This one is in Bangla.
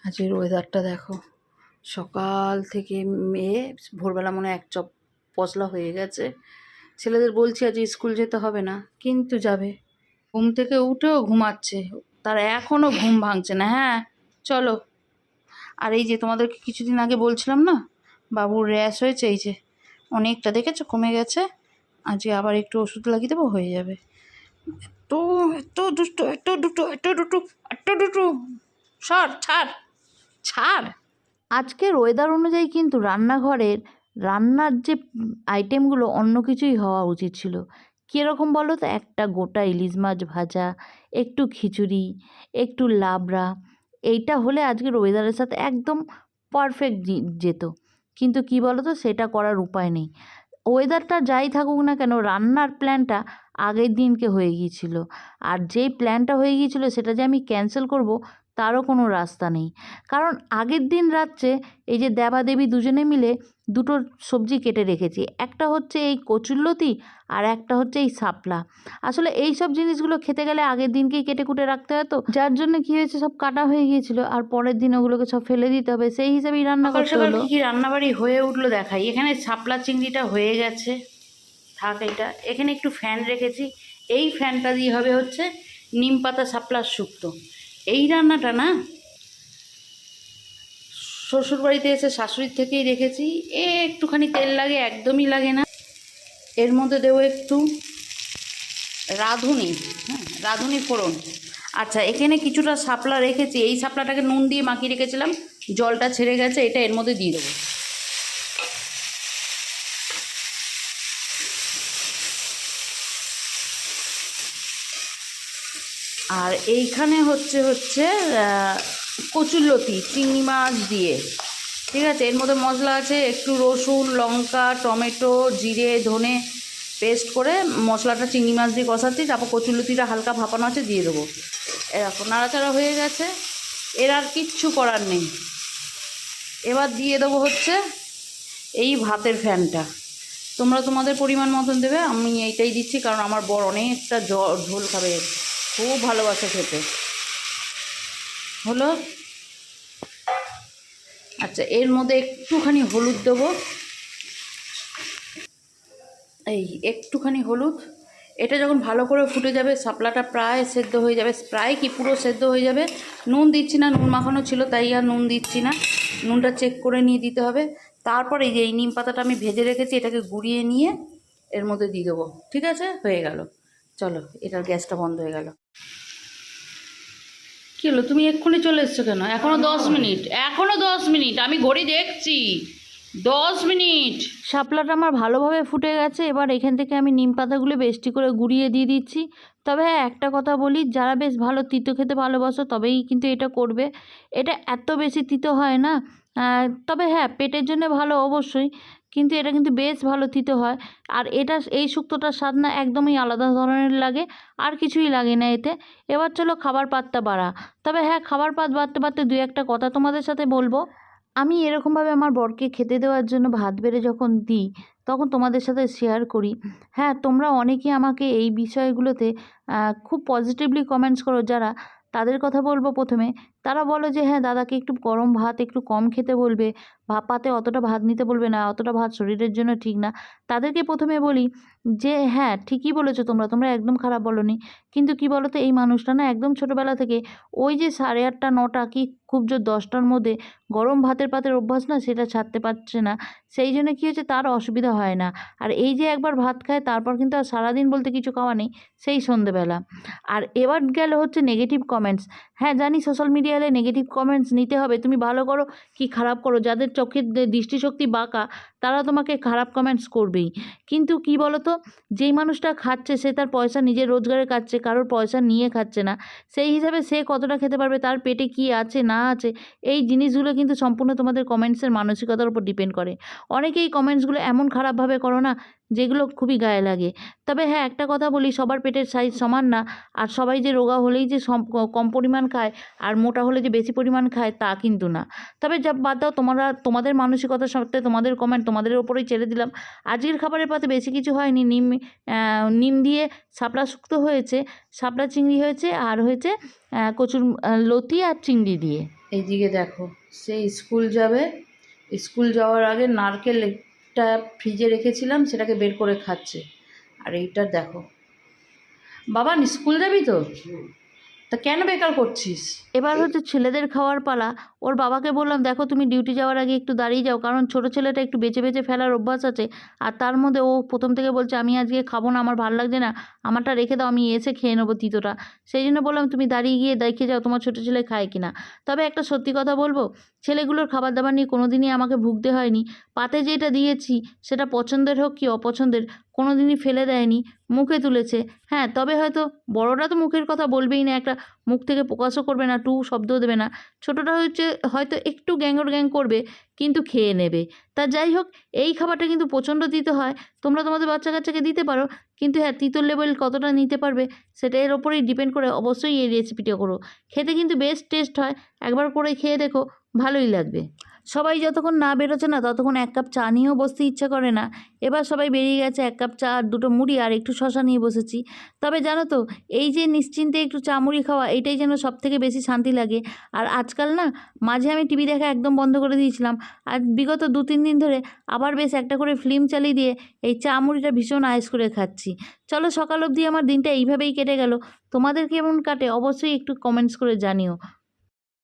আজকের ওয়েদারটা দেখো, সকাল থেকে মেয়ে ভোরবেলা মনে হয় এক চপ পশলা হয়ে গেছে। ছেলেদের বলছি আজ স্কুল যেতে হবে না, কিন্তু যাবে। ঘুম থেকে উঠেও ঘুমাচ্ছে, তার এখনও ঘুম ভাঙছে না। হ্যাঁ চলো। আর এই যে তোমাদেরকে কিছুদিন আগে বলছিলাম না, বাবুর র্যাশ হয়েছে, এই যে অনেকটা দেখেছো কমে গেছে। আজকে আবার একটু ওষুধ লাগিয়ে দেবো, হয়ে যাবে। তো এত দুটো এত দুটো এত দুটো এত দুটো, সর ছাড় ছাড়। আজকের ওয়েদার অনুযায়ী কিন্তু রান্নার যে আইটেমগুলো অন্য কিছুই হওয়া উচিত ছিল। কীরকম বলো তো, একটা গোটা ইলিশ মাছ ভাজা, একটু খিচুড়ি, একটু লাবড়া, এইটা হলে আজকের ওয়েদারের সাথে একদম পারফেক্ট যেত। কিন্তু কি বলো তো, সেটা করার উপায় নেই। ওয়েদারটা যাই থাকুক না কেন, রান্নার প্ল্যানটা আগের দিনকে হয়ে গিয়েছিল। আর যেই প্ল্যানটা হয়ে গিয়েছিল সেটা যে আমি ক্যান্সেল করব, তারও কোনো রাস্তা নেই। কারণ আগের দিন রাত্রে এই যে দেবাদেবী দুজনে মিলে দুটো সবজি কেটে রেখেছি, একটা হচ্ছে এই কচুরলতি আর একটা হচ্ছে এই শাপলা। আসলে এই সব জিনিসগুলো খেতে গেলে আগের দিনকেই কেটে কুটে রাখতে হয়, তো যার জন্য কি হয়েছে, সব কাটা হয়ে গিয়েছিল আর পরের দিন ওগুলোকে সব ফেলে দিতে হবে, সেই হিসাবেই রান্না করতে হলো। কি রান্নাবাড়ি হয়ে উঠলো দেখাই। এখানে শাপলা চিংড়িটা হয়ে গেছে, থাক এটা। এখানে একটু ফ্যান রেখেছি, এই ফ্যানটা দিয়ে হবে হচ্ছে নিম পাতা শাপলার শুক্তো। এই রান্নাটা না শ্বশুরবাড়িতে এসে শাশুড়ির থেকেই রেখেছি। একটুখানি তেল লাগে, একদমই লাগে না। এর মধ্যে দেবো একটু রাঁধুনি, রাঁধুনি ফোড়ন। আচ্ছা, এখানে কিছুটা শাপলা রেখেছি, এই শাপলাটাকে নুন দিয়ে মাখিয়ে রেখেছিলাম, জলটা ছেড়ে গেছে, এটা এর মধ্যে দিয়ে দেবো। আর এইখানে হচ্ছে কচুরলতি চিংড়ি মাছ দিয়ে, ঠিক আছে। এর মধ্যে মশলা আছে একটু রসুন, লঙ্কা, টমেটো, জিরে, ধনে পেস্ট করে মশলাটা চিংড়ি মাছ দিয়ে কষাচ্ছি। তারপর কচুরলতিটা হালকা ভাপানো আছে, দিয়ে দেবো। এরকম নাড়াচাড়া হয়ে গেছে, এর আর কিচ্ছু করার নেই। এবার দিয়ে দেবো হচ্ছে এই ভাতের ফ্যানটা। তোমরা তোমাদের পরিমাণ মতন দেবে, আমি এইটাই দিচ্ছি কারণ আমার বর অনেকটা ঝোল খাবে, খুব ভালোবাসে খেতে। হলো। আচ্ছা, এর মধ্যে একটুখানি হলুদ দেবো, এই একটুখানি হলুদ। এটা যখন ভালো করে ফুটে যাবে, শাপলাটা প্রায় সেদ্ধ হয়ে যাবে, প্রায় কি পুরো সেদ্ধ হয়ে যাবে। নুন দিচ্ছি না, নুন মাখানো ছিল তাই আর নুন দিচ্ছি না, নুনটা চেক করে নিয়ে দিতে হবে। তারপর এই যে এই নিম পাতাটা আমি ভেজে রেখেছি, এটাকে গুঁড়িয়ে নিয়ে এর মধ্যে দিয়ে দেবো। ঠিক আছে, হয়ে গেল। চলো, এটার গ্যাসটা বন্ধ হয়ে গেল। কী হলো, তুমি এক্ষুনি চলে এসছো কেন? এখনও 10 মিনিট, এখনও 10 মিনিট, আমি ঘড়ি দেখছি। 10 মিনিট। শাপলাটা আমার ভালোভাবে ফুটে গেছে। এবার এখান থেকে আমি নিম পাতাগুলো বেশি করে গুঁড়িয়ে দিয়ে দিচ্ছি। তবে হ্যাঁ, একটা কথা বলি, যারা বেশ ভালো তিতো খেতে ভালোবাসো তবেই কিন্তু এটা করবে। এটা এত বেশি তিতো হয় না, তবে হ্যাঁ পেটের জন্য ভালো অবশ্যই, কিন্তু এটা কিন্তু বেশ ভালো তিতো হয়। আর এই শুক্তোটার স্বাদ না একদমই আলাদা ধরনের লাগে, আর কিছুই লাগে না এতে। এবার চলো খাবার পাতটা বাড়া। তবে হ্যাঁ, খাবার পাত বাড়তে বাড়তে দু একটা কথা তোমাদের সাথে বলবো। আমি এরকমভাবে আমার বরকে খেতে দেওয়ার জন্য ভাত বেড়ে যখন দিই, তখন তোমাদের সাথে শেয়ার করি। হ্যাঁ, তোমরা অনেকেই আমাকে এই বিষয়গুলোতে খুব পজিটিভলি কমেন্টস করো। যারা, তাদের কথা বলবো প্রথমে। তারা বলো যে হ্যাঁ, দাদাকে একটু গরম ভাত একটু কম খেতে বলবে, পাতে অতটা ভাত নিতে বলবে না, অতটা ভাত শরীরের জন্য ঠিক না। তাদেরকে প্রথমে বলি যে হ্যাঁ, ঠিকই বলেছো, তোমরা একদম খারাপ বলোনি। কিন্তু কি বলো তো, এই মানুষটা না একদম ছোটোবেলা থেকে ওই যে 8:30 9টা কি খুব জোর 10টার মধ্যে গরম ভাতের পাতের অভ্যাস না, সেটা ছাড়তে পারছে না। সেই জন্য কী হচ্ছে, তার অসুবিধা হয় না। আর এই যে একবার ভাত খায়, তারপর কিন্তু আর সারাদিন বলতে কিছু খাওয়া নেই, সেই সন্ধেবেলা। আর এবার গেল হচ্ছে নেগেটিভ কমেন্টস। হ্যাঁ জানি, সোশ্যাল মিডিয়ায় নেগেটিভ কমেন্টস নিতে হবে, তুমি ভালো করো কি খারাপ করো, যাদের চোখের দৃষ্টিশক্তি বাঁকা তারা তোমাকে খারাপ কমেন্টস করবেই। কিন্তু কি বলো তো, যেই মানুষটা খাচ্ছে সে তার পয়সা নিজের রোজগারে খাচ্ছে, কারোর পয়সা নিয়ে খাচ্ছে না। সেই হিসাবে সে কতটা খেতে পারবে, তার পেটে কি আছে না আছে, এই জিনিসগুলো কিন্তু সম্পূর্ণ তোমাদের কমেন্টসের মানসিকতার উপর ডিপেন্ড করে। অনেকেই কমেন্টসগুলো এমন খারাপভাবে করো না, যেগুলো খুবই গায়ে লাগে। তবে হ্যাঁ, একটা কথা বলি, সবার পেটের সাইজ সমান না। আর সবাই যে রোগা হলেই যে কম পরিমাণ খায়, আর মোটা হলে যে বেশি পরিমাণ খায়, তা কিন্তু না। তবে যা বাদ দাও, তোমাদের মানসিকতার সাথে তোমাদের কমেন্ট তোমাদের ওপরেই ছেড়ে দিলাম। আজকের খাবারের পাতে বেশি কিছু হয়নি। নিম দিয়ে শাপলা শুক্তো হয়েছে, শাপলা চিংড়ি হয়েছে, আর হয়েছে কচুর লতি আর চিংড়ি দিয়ে। এইদিকে দেখো, সে স্কুল যাবে, স্কুল যাওয়ার আগে নারকেল একটা ফ্রিজে রেখেছিলাম সেটাকে বের করে খাচ্ছে। আর এইটা দেখো, বাবা স্কুল যাবি তো, তা কেন বেকার করছিস? এবার হচ্ছে ছেলেদের খাওয়ার পালা। ওর বাবাকে বললাম, দেখো তুমি ডিউটি যাওয়ার আগে একটু দাঁড়িয়ে যাও, কারণ ছোট ছেলেটা একটু বেঁচে বেঁচে ফেলার অভ্যাস আছে। আর তার মধ্যে ও প্রথম থেকে বলছে আমি আজকে খাবো না, আমার ভালো লাগছে না, আমারটা রেখে দাও, আমি এসে খেয়ে নেবো তিতোটা। সেই জন্য বললাম তুমি দাঁড়িয়ে গিয়ে দেখে যাও তোমার ছোটো ছেলে খায় কিনা। তবে একটা সত্যি কথা বলবো, ছেলেগুলোর খাবার দাবার নিয়ে কোনো দিনই আমাকে ভুগতে হয়নি। পাতে যেটা দিয়েছি সেটা পছন্দের হোক কি অপছন্দের, কোনো দিনই ফেলে দেয়নি, মুখে তুলেছে। হ্যাঁ, তবে হয়তো বড়রা তো মুখের কথা বলবেই না, একটা মুখ থেকে প্রকাশও করবে না, টু শব্দও দেবে না। ছোটোটা হচ্ছে হয়তো একটু গ্যাঙ্গর গ্যাং করবে, কিন্তু খেয়ে নেবে। তা যাই হোক, এই খাবারটা কিন্তু প্রচণ্ড তিতো হয়। তোমরা তোমাদের বাচ্চা কাচ্চাকে দিতে পারো, কিন্তু হ্যাঁ, তিতোর লেভেল কতটা নিতে পারবে সেটা এর ওপরেই ডিপেন্ড করে। অবশ্যই এই রেসিপিটা করো, খেতে কিন্তু বেশ টেস্ট হয়। একবার করে খেয়ে দেখো, ভালোই লাগবে। সবাই যতক্ষণ না বেরোচ্ছে না ততক্ষণ এক কাপ চা নিয়েও বসতে ইচ্ছা করে না। এবার সবাই বেরিয়ে গেছে, এক কাপ চা আর দুটো মুড়ি আর একটু শশা নিয়ে বসেছি। তবে জানো তো, এই যে নিশ্চিন্তে একটু চা মুড়ি খাওয়া, এইটাই যেন সবথেকে বেশি শান্তি লাগে। আর আজকাল না, মাঝে আমি টিভি দেখা একদম বন্ধ করে দিয়েছিলাম, আর বিগত 2-3 দিন ধরে আবার বেশ একটা করে ফিল্ম চালিয়ে দিয়ে এই চা মুড়িটা ভীষণ আয়েস করে খাচ্ছি। চলো, সকাল অবধি আমার দিনটা এইভাবেই কেটে গেল। তোমাদের কেমন কাটে অবশ্যই একটু কমেন্টস করে জানিও।